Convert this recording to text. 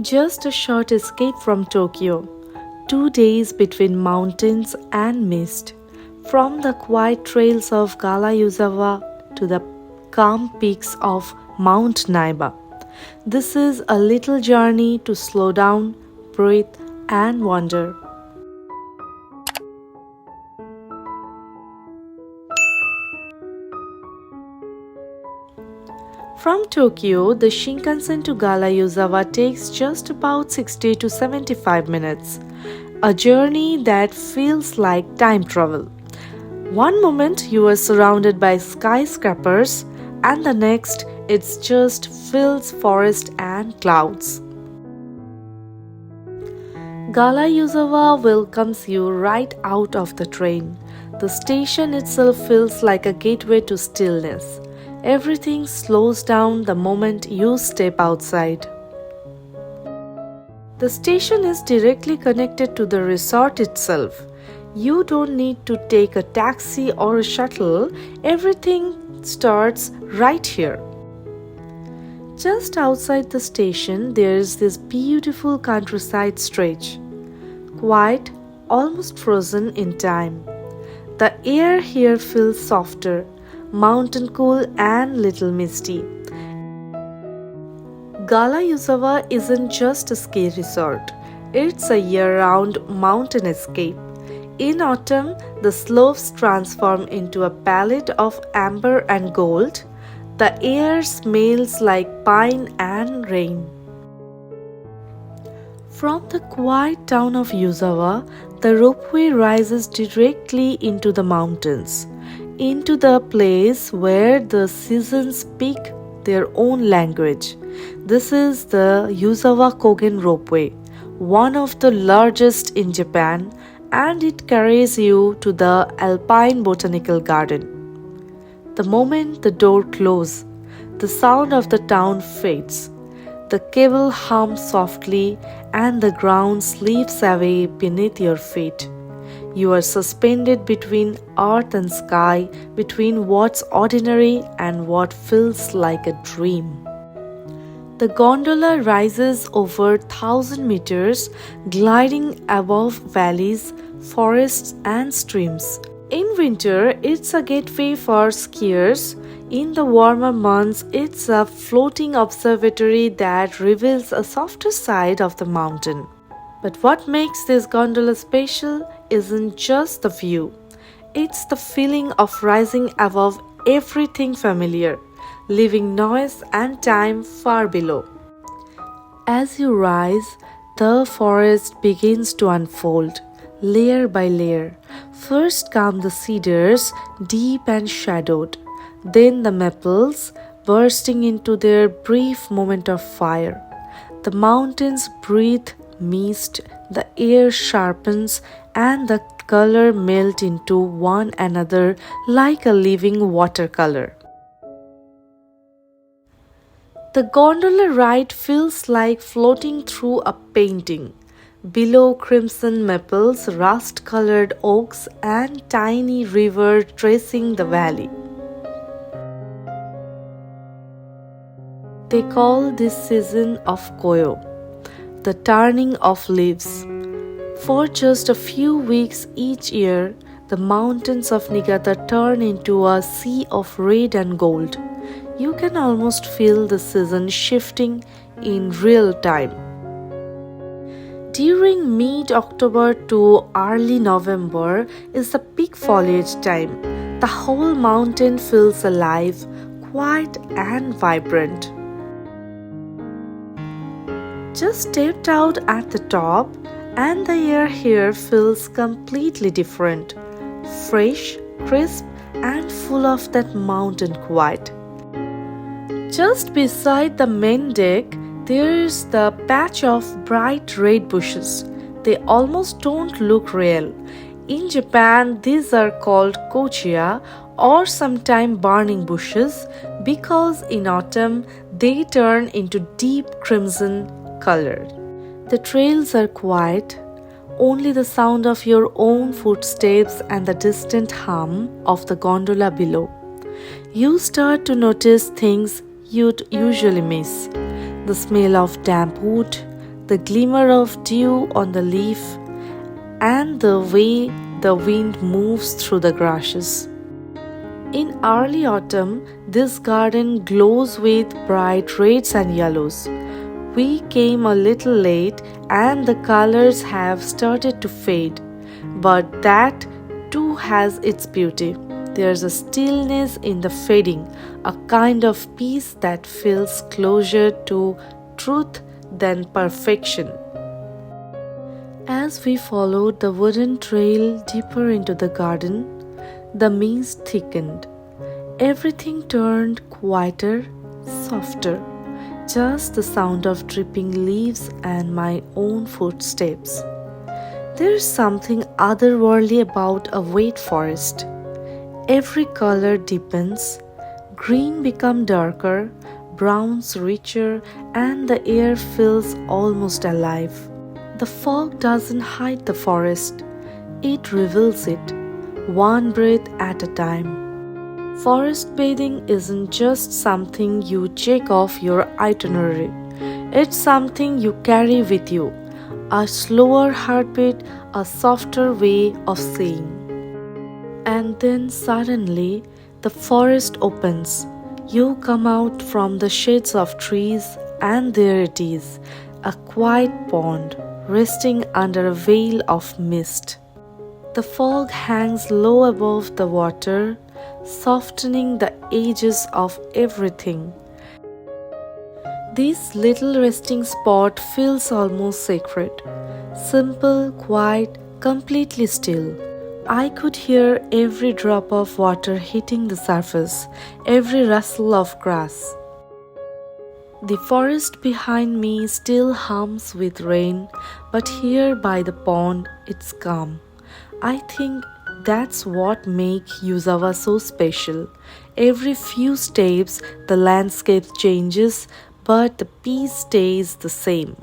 Just a short escape from Tokyo. 2 days between mountains and mist. From the quiet trails of Gala Yuzawa to the calm peaks of Mount Naeba. This is a little journey to slow down, breathe, and wander. From Tokyo, the Shinkansen to Gala Yuzawa takes just about 60 to 75 minutes. A journey that feels like time travel. One moment you are surrounded by skyscrapers, and the next it's just fields, forest, and clouds. Gala Yuzawa welcomes you right out of the train. The station itself feels like a gateway to stillness. Everything slows down the moment you step outside. The station is directly connected to the resort itself. You don't need to take a taxi or a shuttle. Everything starts right here. Just outside the station, there is this beautiful countryside stretch. Quiet, almost frozen in time. The air here feels softer, mountain cool and little misty. Gala Yuzawa isn't just a ski resort. It's a year-round mountain escape. In autumn, the slopes transform into a palette of amber and gold. The air smells like pine and rain. From the quiet town of Yuzawa, the ropeway rises directly into the mountains, into the place where the seasons speak their own language. This is the Yuzawa Kogen ropeway, one of the largest in Japan, and it carries you to the Alpine Botanical Garden. The moment the door closes, the sound of the town fades. The cable hums softly and the ground slips away beneath your feet. You are suspended between earth and sky, between what's ordinary and what feels like a dream. The gondola rises over 1,000 meters, gliding above valleys, forests, and streams. In winter, it's a gateway for skiers. In the warmer months, it's a floating observatory that reveals a softer side of the mountain. But what makes this gondola special isn't just the view. It's the feeling of rising above everything familiar, leaving noise and time far below. As you rise, the forest begins to unfold, layer by layer. First come the cedars, deep and shadowed. Then the maples, bursting into their brief moment of fire. The mountains breathe mist, the air sharpens, and the color melt into one another like a living watercolor. The gondola ride feels like floating through a painting. Below, crimson maples, rust-colored oaks, and tiny river tracing the valley. They call this season of Koyo, the turning of leaves. For just a few weeks each year, the mountains of Niigata turn into a sea of red and gold. You can almost feel the season shifting in real time. During mid-October to early November is the peak foliage time. The whole mountain feels alive, quiet and vibrant. Just stepped out at the top, and the air here feels completely different. Fresh, crisp, and full of that mountain quiet. Just beside the main deck, there's the patch of bright red bushes. They almost don't look real. In Japan, these are called Kochia or sometimes burning bushes because in autumn they turn into deep crimson color. The trails are quiet, only the sound of your own footsteps and the distant hum of the gondola below. You start to notice things you'd usually miss. The smell of damp wood, the glimmer of dew on the leaf, and the way the wind moves through the grasses. In early autumn, this garden glows with bright reds and yellows. We came a little late and the colors have started to fade, but that too has its beauty. There's a stillness in the fading, a kind of peace that feels closer to truth than perfection. As we followed the wooden trail deeper into the garden, the mist thickened. Everything turned quieter, softer, just the sound of dripping leaves and my own footsteps. There's something otherworldly about a wet forest. Every color deepens, green becomes darker, browns richer, and the air feels almost alive. The fog doesn't hide the forest, it reveals it, one breath at a time. Forest bathing isn't just something you check off your itinerary, it's something you carry with you, a slower heartbeat, a softer way of seeing. And then suddenly, the forest opens. You come out from the shades of trees, and there it is, a quiet pond resting under a veil of mist. The fog hangs low above the water, softening the edges of everything. This little resting spot feels almost sacred. Simple, quiet, completely still. I could hear every drop of water hitting the surface, every rustle of grass. The forest behind me still hums with rain, but here by the pond it's calm. I think that's what makes Yuzawa so special. Every few steps the landscape changes, but the peace stays the same.